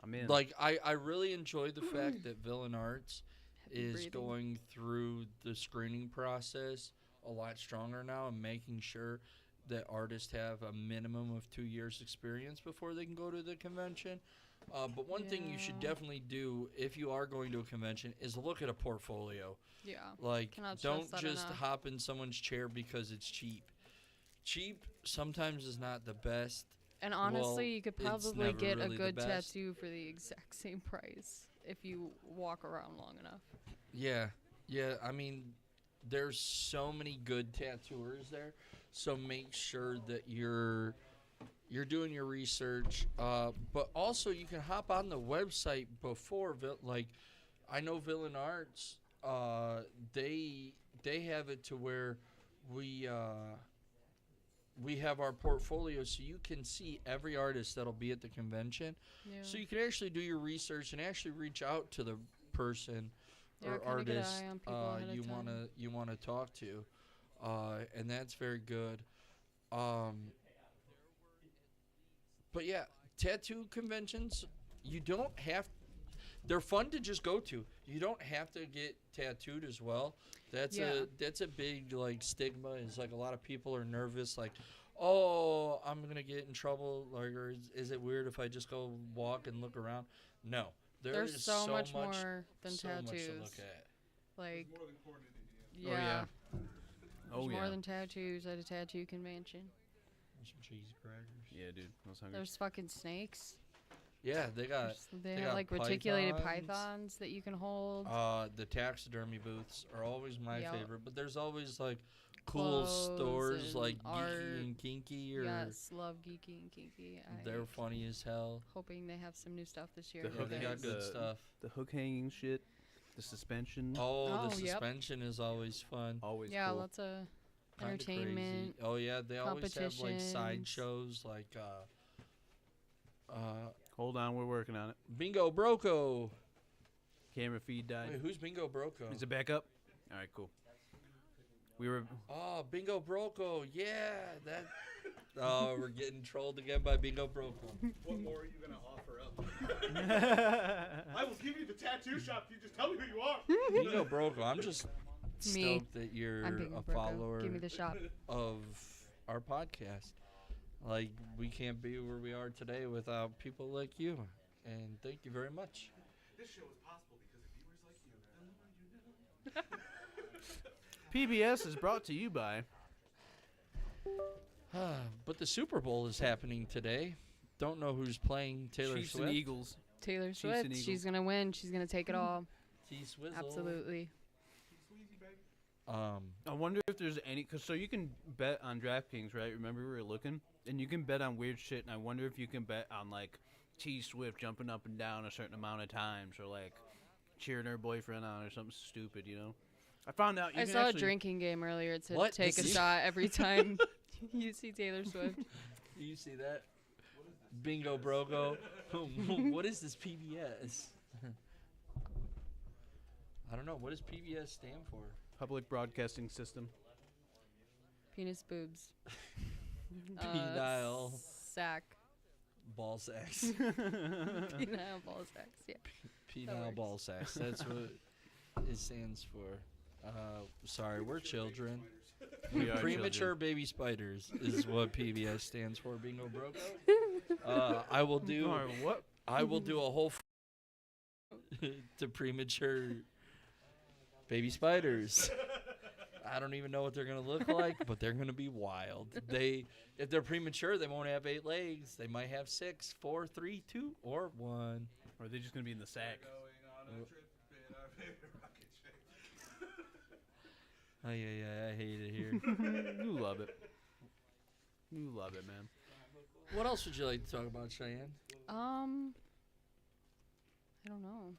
E: I'm in.
B: like I really enjoy the fact that Villain Arts
C: Heavy
B: is
C: breathing.
B: going through the screening process a lot stronger now and making sure that artists have a minimum of 2 years experience before they can go to the convention. But one thing you should
C: Yeah.
B: definitely do if you are going to a convention is look at a portfolio.
C: Yeah.
B: Like,
C: Cannot
B: don't
C: stress that
B: just
C: enough.
B: hop in someone's chair because it's cheap. Cheap sometimes is not the best.
C: And honestly, you could
B: it's
C: probably
B: never
C: get a
B: really the
C: good
B: best.
C: tattoo for the exact same price if you walk around long enough.
B: Yeah, I mean, there's so many good tattooers there, so make sure that you're doing your research. But also, you can hop on the website before, like, I know Villain Arts, they have it to where we have our portfolio, so you can see every artist that'll be at the convention.
C: Yeah.
B: So you can actually do your research and actually reach out to the person
C: Yeah,
B: or
C: kinda get an
B: artist
C: eye on people ahead of
B: you
C: time.
B: wanna talk to, and that's very good. But yeah, tattoo conventions, you don't have. They're fun to just go to. You don't have to get tattooed as well. That's a big like stigma. Is like a lot of people are nervous. Like, oh, I'm gonna get in trouble. Like, or is it weird if I just go walk and look around? No,
C: There's
B: is
C: so much more than
B: so
C: tattoos.
B: much to look at.
C: Like,
D: More than corn in Indiana.
C: yeah.
E: Oh,
C: There's
E: yeah.
C: more than tattoos at a tattoo convention.
B: Some cheese crackers.
E: Yeah, dude. I was hungry.
C: There's fucking snakes.
B: Yeah, they got
C: They
B: they
C: have
B: got
C: like reticulated
B: pythons.
C: pythons that you can hold.
B: the taxidermy booths are always my
C: Yep.
B: favorite, but there's always like cool
C: Clothes
B: stores
C: and
B: like
C: art.
B: Geeky and Kinky, or
C: Yes, love geeky and kinky.
B: they're funny as hell.
C: Hoping they have some new stuff this year.
E: The
B: Yeah,
E: hook
B: they
E: hang-
B: got good
E: the-
B: stuff.
E: The hook hanging shit, the suspension.
B: Oh, the
C: Oh, yep.
B: suspension is always fun.
E: Always
C: Yeah,
E: cool.
C: lots of
B: Kinda
C: entertainment.
B: Crazy. Oh yeah, they always have like
C: competitions.
B: side shows like
E: Hold on, we're working on it.
B: Bingo Broco.
E: Camera feed died.
B: Wait, who's Bingo Broco?
E: Is it back up? All right, cool. We were.
B: Oh, Bingo Broco. Yeah, that. Oh, we're getting trolled again by Bingo Broco.
D: What more are you gonna offer up? I will give you the tattoo shop if you just tell me who you are.
B: Bingo Broco. I'm just
C: Me.
B: stoked that you're
C: I'm being
B: a
C: Broco.
B: follower
C: Give me the shop.
B: of our podcast. Like, we can't be where we are today without people like you. And thank you very much.
D: This show is possible because of viewers like you.
E: PBS is brought to you by.
B: But the Super Bowl is happening today. Don't know who's playing Taylor
E: Chiefs
B: Swift.
E: and Eagles.
C: Taylor
E: Chiefs
C: Swift.
E: and
C: She's
E: Eagles.
C: gonna win. She's gonna take it all.
B: T-Swizzle.
C: Absolutely.
E: I wonder if there's any, cause so you can bet on DraftKings, right? Remember we were looking, and you can bet on weird shit. And I wonder if you can bet on like T Swift jumping up and down a certain amount of times, or like cheering her boyfriend on, or something stupid. You know, I found out. You
C: I
E: can
C: saw
E: actually,
C: a drinking game earlier. It said
B: What?
C: take a
B: This is-
C: shot every time you see Taylor Swift.
B: You see that? Bingo Broco. What is this PBS? I don't know. What does PBS stand for?
E: Public Broadcasting System.
C: Penis boobs.
B: Penile
C: Sack.
B: ball sacks.
C: Penile ball sacks. Yeah.
B: Penile
C: works.
B: ball sacks. That's what it stands for. Sorry, we're children.
E: We are
B: Premature baby spiders is what PBS stands for. Bingo Broco. I will do.
E: Or what?
B: I will do a whole to premature baby spiders. I don't even know what they're gonna look like, but they're gonna be wild. If they're premature, they won't have 8 legs. They might have 6, 4, 3, 2, or 1.
E: Or are they just gonna be in the sack?
D: Going on a trip in our favorite rocket ship.
B: Oh yeah, I hate it here.
E: You love it. You love it, man.
B: What else would you like to talk about, Cheyenne?
C: I don't know.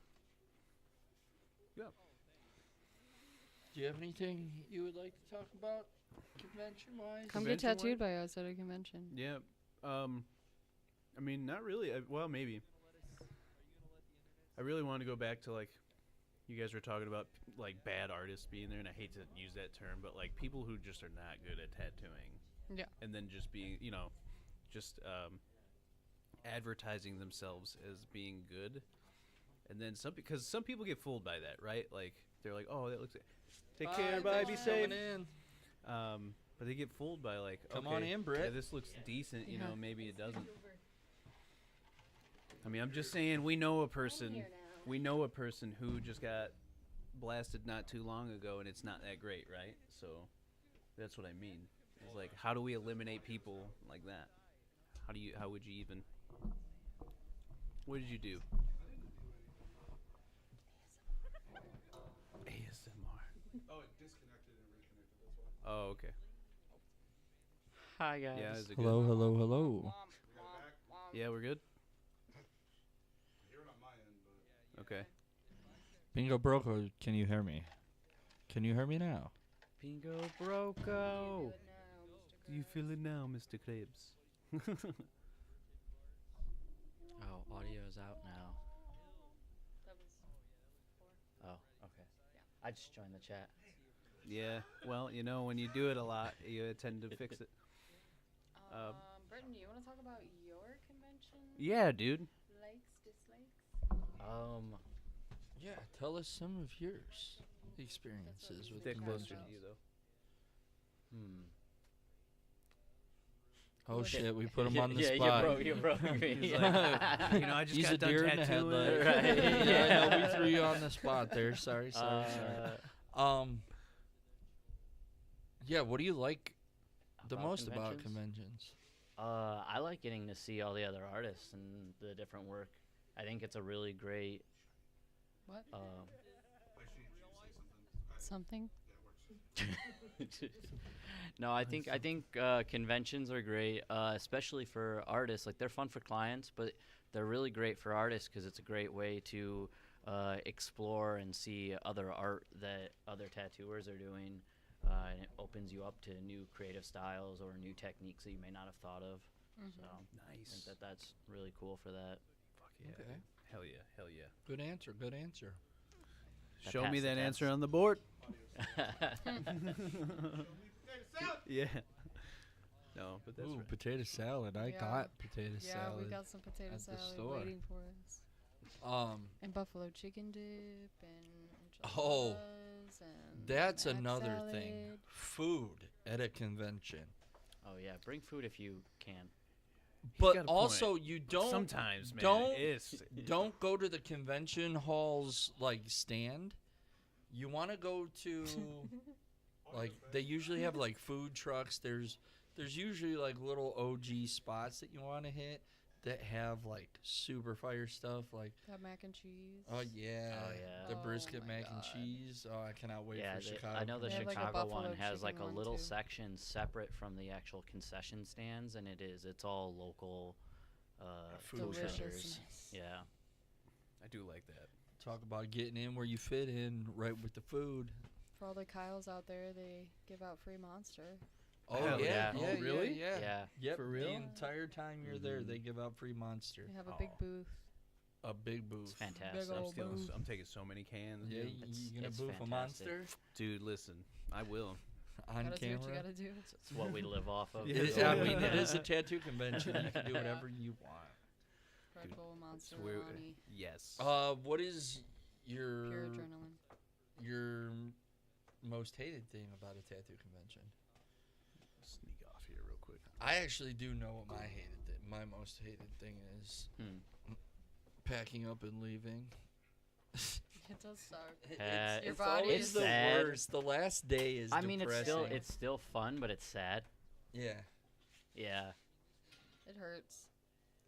B: Do you have anything you would like to talk about, convention-wise?
C: Come get
E: Convention-wise?
C: tattooed by us at a convention.
E: Yeah. I mean, not really. Well, maybe. I really want to go back to, like, you guys were talking about, like, bad artists being there, and I hate to use that term, but, like, people who just are not good at tattooing.
C: Yeah.
E: And then just being, just advertising themselves as being good. And then because some people get fooled by that, right? Like, they're like, oh, that looks... Take care, everybody, be safe.
B: In.
E: But they get fooled by, like,
B: Come
E: okay,
B: on in, Britt.
E: yeah, this looks decent,
C: Yeah.
E: maybe it doesn't. I mean, I'm just saying, we know a person who just got blasted not too long ago, and it's not that great, right? So that's what I mean. It's like, how do we eliminate people like that? How would you even? What did you do? ASMR.
D: Oh, it disconnected and reconnected. That's why.
E: Oh, okay.
F: Hi guys.
E: Yeah, is it
B: Hello,
E: good?
B: hello.
D: We got it back.
E: Yeah, we're good.
D: Here on my end, but
E: Okay.
B: Bingo Broco, can you hear me? Can you hear me now?
F: Bingo Broco.
E: Do you feel it now, Mr. Krebs?
F: Oh, audio is out now.
C: That was 4.
F: Oh, okay. I just joined the chat.
E: Yeah. Well, when you do it a lot, you tend to fix it.
C: Britton, you want to talk about your convention?
E: Yeah, dude.
C: Likes, dislikes?
B: Yeah, tell us some of yours experiences with
E: Stick closer
B: conventions.
E: to you, though.
B: Oh shit, we put him on the
F: yeah,
B: spot.
F: you broke me.
E: He's like, I just
B: He's
E: got
B: a
E: done
B: deer in the
E: tattooing.
B: headlight.
F: Right,
B: Yeah, I know we threw you on the spot there. Sorry. Yeah, what do you like the
F: About
B: most about
F: conventions?
B: conventions?
F: I like getting to see all the other artists and the different work. I think it's a really great.
C: What?
D: wait, she say something.
C: Something?
D: Yeah, it works.
F: No, I think conventions are great, especially for artists. Like, they're fun for clients, but they're really great for artists because it's a great way to explore and see other art that other tattooers are doing, and it opens you up to new creative styles or new techniques that you may not have thought of. So I
E: Nice.
F: think that's really cool for that.
E: Fuck yeah.
B: Okay.
E: Hell yeah. Hell yeah.
B: Good answer. Good answer.
F: I
E: Show
F: passed
E: me
F: the
E: that
F: test.
E: answer on the board. Yeah. No, but that's
B: Ooh,
E: right.
B: potato salad. I
C: Yeah.
B: got potato
C: Yeah,
B: salad.
C: we got some potato
B: at the
C: salad
B: store.
C: waiting for us.
B: Um,
C: And buffalo chicken dip and
B: Oh,
C: enchiladas and
B: that's
C: mac
B: another thing.
C: salad.
B: Food at a convention.
F: Oh yeah, bring food if you can.
B: But
E: got a
B: also, you don't
E: Sometimes, man.
B: don't-
E: It's,
B: don't go to the convention hall's like stand. You want to go to like they usually have like food trucks. There's usually like little OG spots that you want to hit that have like super fire stuff like
C: That mac and cheese.
B: oh yeah,
F: Oh, yeah.
B: the
C: Oh
B: brisket
C: my
B: mac and
C: God.
B: cheese. Oh, I cannot wait
F: Yeah,
B: for Chicago.
F: I know the
C: They have, like, a
F: Chicago
C: buffalo
F: one has like a
C: chicken one,
F: little
C: too.
F: section separate from the actual concession stands, and it's all local
B: Food
F: food vendors.
C: Deliciousness.
F: Yeah.
E: I do like that.
B: Talk about getting in where you fit in, right with the food.
C: For all the Kyles out there, they give out free Monster.
B: Oh
E: Hell
B: yeah,
F: yeah.
B: yeah,
E: Oh, really?
B: Yeah,
F: Yeah.
B: Yep.
E: For real?
B: The entire time you're there,
F: Mhm.
B: they give out free Monster.
C: They have a big
E: Oh.
C: booth.
B: A big
F: It's
B: booth.
F: fantastic.
C: Big
E: I'm
C: ol'
E: stealing.
C: booth.
E: I'm taking so many cans.
B: Yeah,
E: dude.
B: you gonna
F: it's
B: booth a
F: fantastic.
B: Monster?
E: Dude, listen. I will.
B: on
C: Gotta do
B: camera.
C: what you gotta do.
F: It's what we live off of.
E: Yeah.
B: I mean, it is a tattoo convention. You can do whatever you want.
C: Red Bull, Monster,
E: Swear-
C: Lonnie,
E: Yes.
B: What is
C: pure
B: your
C: adrenaline.
B: your most hated thing about a tattoo convention?
E: Sneak off here real quick.
B: I actually do know what my most hated thing is. Packing up and leaving.
C: It does suck.
F: Uh,
C: Your
B: it's
C: body
B: always
C: is
B: the
F: sad.
B: worst. The last day is
F: I mean,
B: depressing.
F: it's still fun, but it's sad.
B: Yeah.
F: Yeah.
C: It hurts.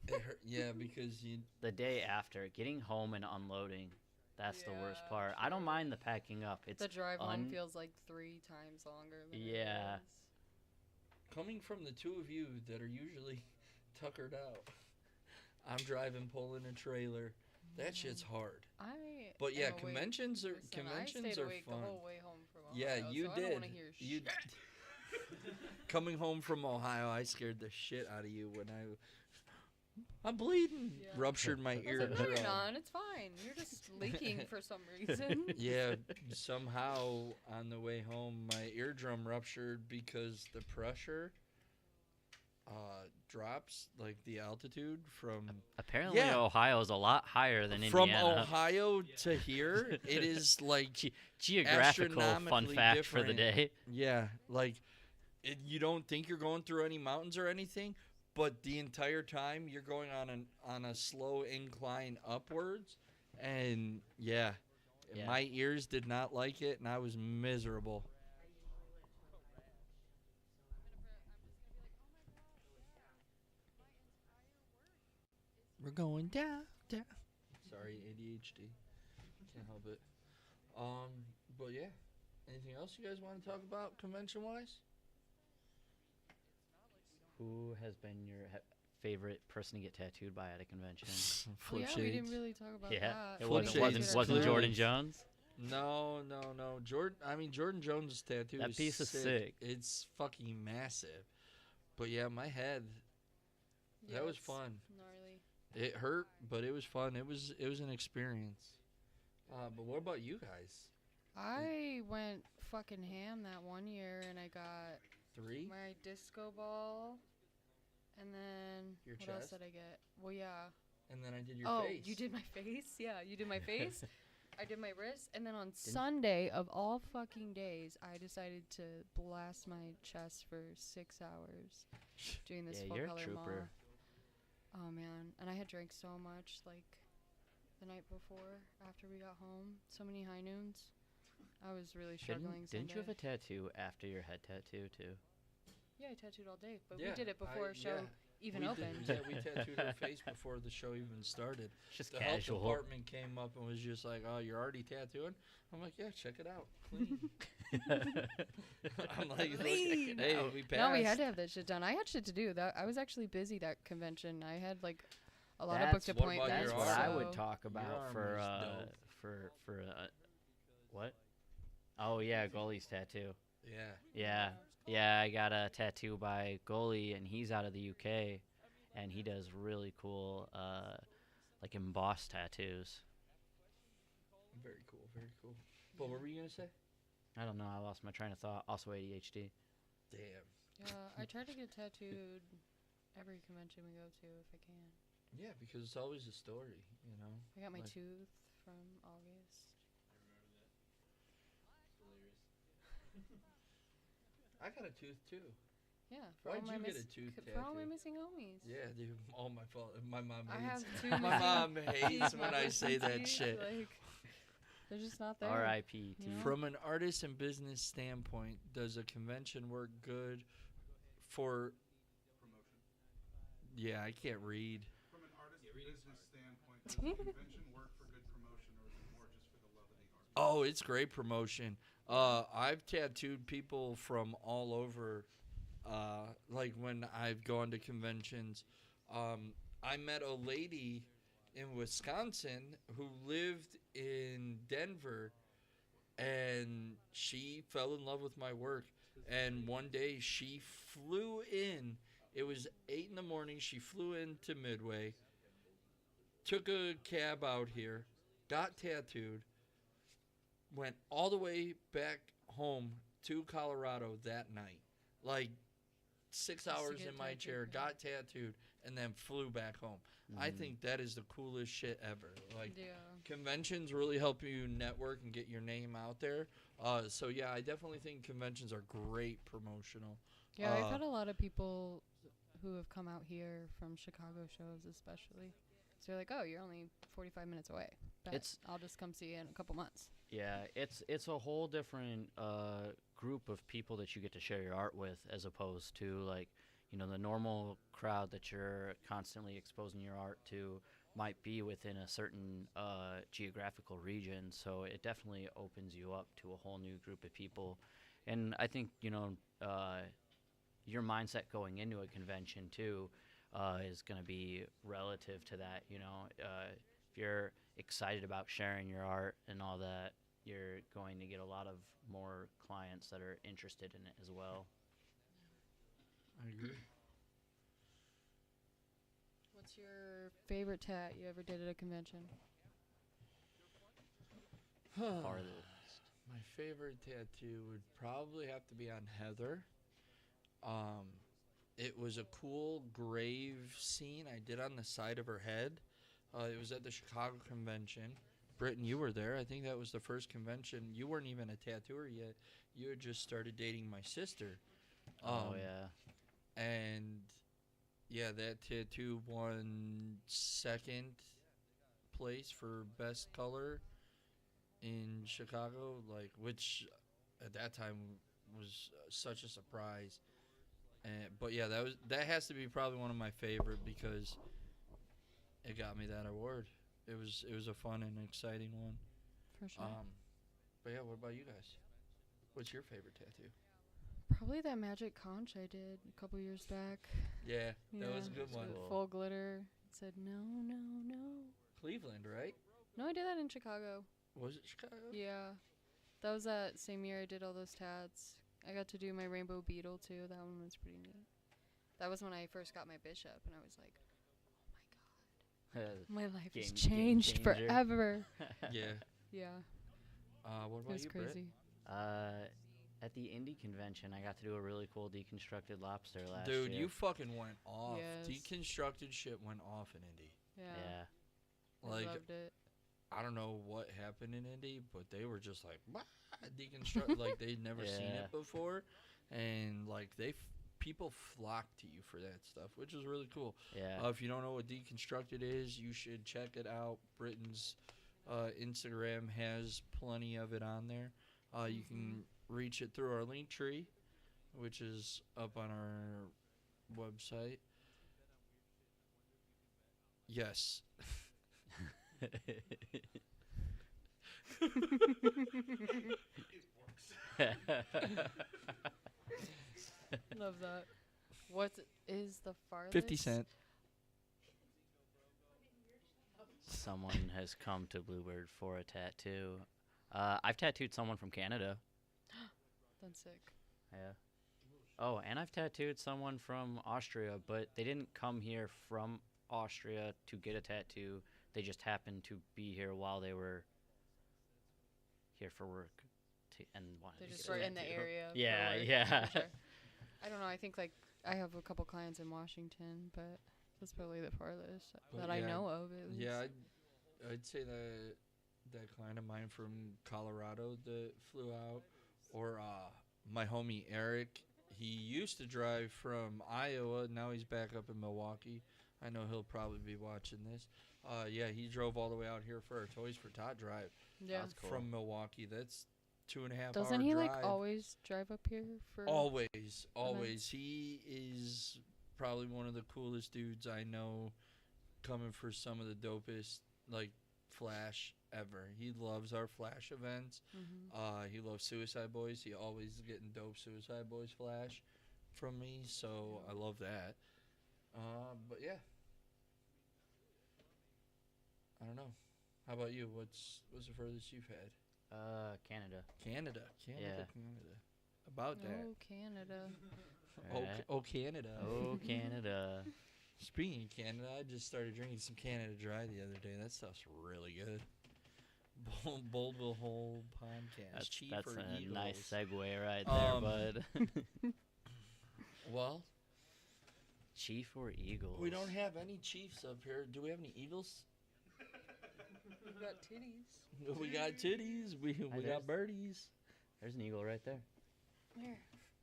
B: It hurt, yeah, because you
F: The day after, getting home and unloading, that's the worst
C: Yeah,
F: part. I don't
C: true.
F: mind the packing up. It's
C: The drive home
F: un-
C: feels like 3 times longer than it
F: Yeah.
C: is.
B: coming from the two of you that are usually tuckered out. I'm driving, pulling a trailer. That shit's hard. But yeah,
C: am awake.
B: conventions are
C: Listen, I
B: conventions
C: stayed
B: are
C: awake
B: fun.
C: the whole way home from
B: Yeah,
C: Ohio,
B: you
C: so I
B: did.
C: don't wanna hear
B: You
C: shit.
B: coming home from Ohio, I scared the shit out of you when I'm bleeding.
C: Yeah.
B: Ruptured my
C: I was like,
B: eardrum.
C: no, you're not. It's fine. You're just leaking for some reason.
B: Yeah, somehow on the way home, my eardrum ruptured because the pressure drops, like the altitude from
F: apparently
B: Yeah.
F: Ohio is a lot higher than
B: from
F: Indiana.
B: Ohio to here. It is like
F: Geographical fun
B: astronomically
F: fact for the
B: different.
F: day.
B: yeah, like you don't think you're going through any mountains or anything, but the entire time you're going on a slow incline upwards, and yeah.
F: Yeah.
B: My ears did not like it, and I was miserable. We're going down. Sorry, ADHD. Can't help it. But yeah. Anything else you guys want to talk about convention-wise?
F: Who has been your favorite person to get tattooed by at a convention?
C: Well,
B: Flip
C: yeah, we
B: shades.
C: didn't really talk about
F: Yeah,
C: that.
F: it
B: Flip
F: wasn't
B: shades
F: wasn't,
B: is
F: wasn't
B: clearly-
F: Jordan Jones.
B: No. Jordan Jones' tattoo
F: That
B: is
F: piece is sick.
B: It's fucking massive. But yeah, my head,
C: Yeah,
B: that was
C: it's
B: fun.
C: Gnarly.
B: It hurt, but it was fun. It was an experience. But what about you guys?
C: I went fucking ham that one year, and I got
B: 3?
C: my disco ball, and then
B: Your
C: what else
B: chest?
C: did I get? Well, yeah.
B: And then I did your
C: Oh,
B: face.
C: you did my face? Yeah, you did my face. I did my wrist, and then on Sunday of all fucking days, I decided to blast my chest for 6 hours doing this
F: Yeah,
C: full
F: you're a
C: color
F: trooper.
C: mall. Oh man, and I had drank so much like the night before after we got home. So many high noons. I was really struggling.
F: Didn't you have a
C: Sunday.
F: tattoo after your head tattoo too?
C: Yeah, I tattooed all day, but
B: Yeah,
C: we did it before
B: I-
C: show
B: yeah.
C: even
B: we
C: opened.
B: Did, yeah, we tattooed her face before the show even started.
F: It's just
B: The
F: casual.
B: health department came up and was just like, "Oh, you're already tattooing?" I'm like, "Yeah, check it out, clean." I'm like, "Look,
C: Clean.
B: hey, we passed."
C: No, we had to have that shit done. I had shit to do. That I was actually busy that convention. I had like a lot of booked
F: That's
B: what about
C: appointments.
B: your
F: That's what I
B: arm?
F: would
C: so-
F: talk about
B: arm
F: for
B: is dope.
F: for what? Oh yeah, goalie's tattoo.
B: Yeah.
F: Yeah, I got a tattoo by goalie, and he's out of the UK, and he does really cool like embossed tattoos.
B: Very cool. Very cool. But what were you gonna say?
F: I don't know. I lost my train of thought. Also ADHD.
B: Damn.
C: Yeah, I try to get tattooed every convention we go to if I can.
B: Yeah, because it's always a story, you know.
C: I got my
B: Like-
C: tooth from August.
B: I got a tooth too.
C: Yeah, for
B: Why'd
C: all my
B: you get a tooth
C: for all my
B: tattoo?
C: missing homies.
B: Yeah, dude. All my fault. My mom
C: I
B: hates.
C: have 2
B: my
C: missing
B: mom hates
C: teeth,
B: when
C: my
B: I say that
C: teeth,
B: shit.
C: Like, they're just not there.
F: R.I.P.
C: You
F: to
C: know?
B: From an artist and business standpoint, does a convention work good for? Yeah, I can't read.
D: From an artist business standpoint, does the convention work for good promotion, or is it more just for the love of the art?
B: Oh, it's great promotion. I've tattooed people from all over. Like when I've gone to conventions, I met a lady in Wisconsin who lived in Denver, and she fell in love with my work. And one day she flew in. It was 8 in the morning. She flew into Midway, took a cab out here, got tattooed, went all the way back home to Colorado that night. Like 6
C: Just to
B: hours
C: get
B: in my
C: tattooed,
B: chair,
C: yeah.
B: got tattooed, and then flew back home. I think that is the coolest shit ever. Like,
C: Yeah.
B: conventions really help you network and get your name out there. So yeah, I definitely think conventions are great promotional.
C: Yeah, I've
B: Uh,
C: had a lot of people who have come out here from Chicago shows, especially. So they're like, "Oh, you're only 45 minutes away. Bet.
F: It's-
C: I'll just come see you in a couple months."
F: Yeah, it's a whole different group of people that you get to share your art with, as opposed to like, you know, the normal crowd that you're constantly exposing your art to might be within a certain geographical region. So it definitely opens you up to a whole new group of people, and I think, you know, your mindset going into a convention too is going to be relative to that. You know, if you're excited about sharing your art and all that, you're going to get a lot of more clients that are interested in it as well.
B: I agree.
C: What's your favorite tat you ever did at a convention?
F: Farthest.
B: My favorite tattoo would probably have to be on Heather. It was a cool grave scene I did on the side of her head. It was at the Chicago convention. Britton, you were there. I think that was the first convention. You weren't even a tattooer yet. You had just started dating my sister.
F: Oh yeah.
B: And yeah, that tattoo won second place for best color in Chicago, like, which at that time was such a surprise. But yeah, that has to be probably one of my favorite because it got me that award. It was a fun and exciting one.
C: For sure.
B: But yeah, what about you guys? What's your favorite tattoo?
C: Probably that magic conch I did a couple years back.
B: Yeah, that was a
C: Yeah,
B: good one.
F: cool.
C: Full glitter. It said no, no, no.
B: Cleveland, right?
C: No, I did that in Chicago.
B: Was it Chicago?
C: Yeah. That was that same year I did all those tats. I got to do my rainbow beetle too. That one was pretty neat. That was when I first got my bishop, and I was like, my life has
F: Game
C: changed
F: changer.
C: forever.
B: Yeah.
C: Yeah,
B: What
C: it
B: about
C: was
B: you, Britt?
C: crazy.
F: At the indie convention, I got to do a really cool deconstructed lobster last
B: Dude,
F: year.
B: you fucking went off.
C: Yes.
B: Deconstructed shit went off in Indy.
C: Yeah,
F: Yeah.
C: I
B: Like,
C: loved it.
B: I don't know what happened in Indy, but they were just like, "Wah," deconstruct, like they'd never seen
F: Yeah.
B: it before, and like people flock to you for that stuff, which is really cool.
F: Yeah.
B: If you don't know what deconstructed is, you should check it out. Britain's Instagram has plenty of it on there. You can reach it through our link tree, which is up on our website. Yes.
C: Love that. What is the farthest?
B: 50 Cent.
F: Someone has come to Bluebird for a tattoo. I've tattooed someone from Canada.
C: That's sick.
F: Yeah. Oh, and I've tattooed someone from Austria, but they didn't come here from Austria to get a tattoo. They just happened to be here while they were here for work, and wanted
C: They're
F: to
C: just
F: get a
C: right in the
F: tattoo.
C: area. for
F: Yeah,
C: work,
F: yeah.
C: for sure. I don't know. I think like I have a couple clients in Washington, but that's probably the farthest
B: But
C: that I
B: yeah,
C: know of. At least.
B: Yeah, I'd say that client of mine from Colorado that flew out, or my homie Eric. He used to drive from Iowa. Now he's back up in Milwaukee. I know he'll probably be watching this. Yeah, he drove all the way out here for our Toys for Tot drive
C: Yeah.
F: That's cool.
B: from Milwaukee. That's 2.5
C: Doesn't
B: hour
C: he
B: drive.
C: like always drive up here for?
B: Always, always. He is probably one of the coolest dudes I know, coming for some of the dopest like Flash ever. He loves our Flash events.
C: Mm-hmm.
B: He loves Suicide Boys. He always getting dope Suicide Boys Flash from me, so I love that. But yeah, I don't know. How about you? What's the furthest you've had?
F: Canada.
B: Canada.
F: Yeah.
B: About that.
C: Oh, Canada.
F: Alright.
B: Oh, Canada.
F: Oh, Canada.
B: Speaking of Canada, I just started drinking some Canada Dry the other day. That stuff's really good. Bold will Hold podcast.
F: That's,
B: Chief
F: that's
B: or
F: a
B: Eagles?
F: nice segue right there, bud.
B: Well,
F: Chief or Eagles?
B: we don't have any Chiefs up here. Do we have any Eagles?
C: We've got titties.
B: We got titties. We
F: there's-
B: got birdies.
F: There's an eagle right there,
C: Where?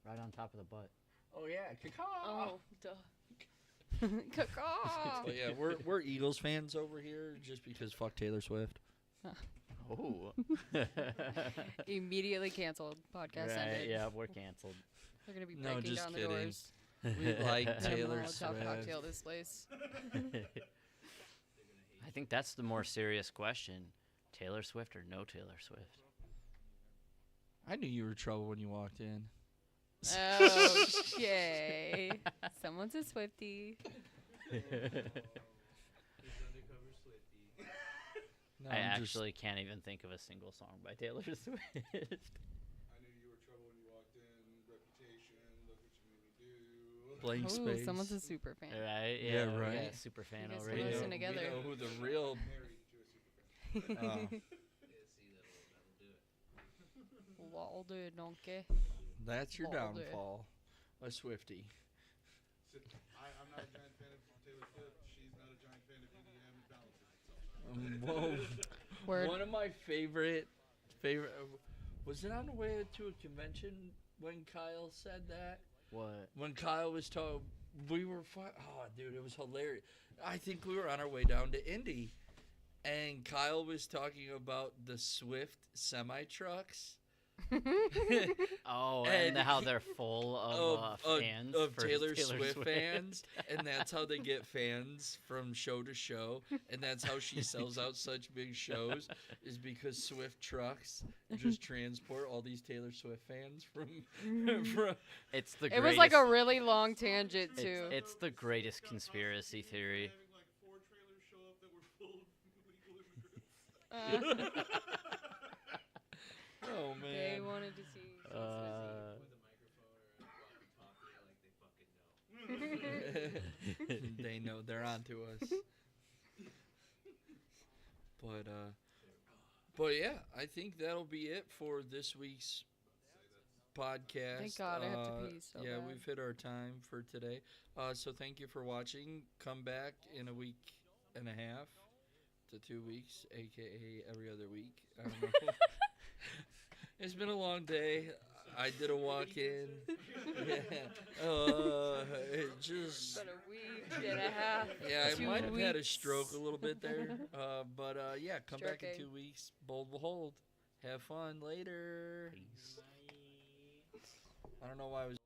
F: right on top of the butt.
B: Oh yeah,
C: Oh, duh. Caw.
B: But yeah, we're Eagles fans over here just because fuck Taylor Swift.
F: Oh.
C: Immediately canceled. Podcast
F: Right,
C: ended.
F: yeah, we're canceled.
C: They're gonna be
B: No,
C: breaking
B: just
C: down
B: kidding.
C: the doors.
B: We like
C: I'm
B: Taylor
C: gonna Molotov
B: Swift.
C: cocktail this place.
F: I think that's the more serious question. Taylor Swift or no Taylor Swift?
B: I knew you were trouble when you walked in.
C: Okay. Someone's a Swiftie.
B: No,
F: I
B: I'm just-
F: actually can't even think of a single song by Taylor Swift.
D: I knew you were trouble when you walked in. Reputation. Look what you made me do.
B: blank
C: Ooh,
B: space.
C: someone's a super fan.
F: Right?
B: Yeah,
F: Yeah,
B: right.
F: Yeah, super fan
C: You guys
F: over
C: can
F: here.
C: listen together.
B: We know who the real.
D: Married to a super fan.
B: Oh,
A: Yeah, see, that'll do it.
C: Waldo donkey.
B: that's your
C: Baldy.
B: downfall. A Swifty.
D: I'm not a giant fan of Taylor Swift. She's not a giant fan of EDM. It balances itself.
B: Whoa.
C: Word.
B: One of my favorite. Was it on the way to a convention when Kyle said that?
F: What?
B: When Kyle was told, we were oh, dude, it was hilarious. I think we were on our way down to Indy, and Kyle was talking about the Swift semi trucks
F: Oh,
B: And
F: and how
B: he-
F: they're full of fans
B: of
F: for
B: Taylor Swift fans, and that's how they get fans from show to show, and that's how she sells out such big shows, is because Swift trucks just transport all these Taylor Swift fans from.
F: It's the
C: It
F: greatest.
C: was like a really long tangent too.
F: It's the greatest conspiracy theory.
D: Having like 4 trailers show up that were full of illegal immigrants.
B: Oh
C: They
B: man.
C: wanted to see.
A: With a microphone or a walkie-talkie, like they fucking know.
B: They know they're onto us. But yeah, I think that'll be it for this week's podcast.
C: Thank God, I have to pee so
B: yeah,
C: bad.
B: we've hit our time for today. So thank you for watching. Come back in a week and a half to 2 weeks, aka every other week. I don't know. It's been a long day. I did a walk-in. Yeah. It just.
C: About a week and a half.
B: Yeah, I
C: 2
B: might have had a
C: weeks.
B: stroke a little bit there. But yeah, come back in
C: Stroking.
B: 2 weeks. Bold will hold. Have fun later.
F: Peace.
B: I don't know why I was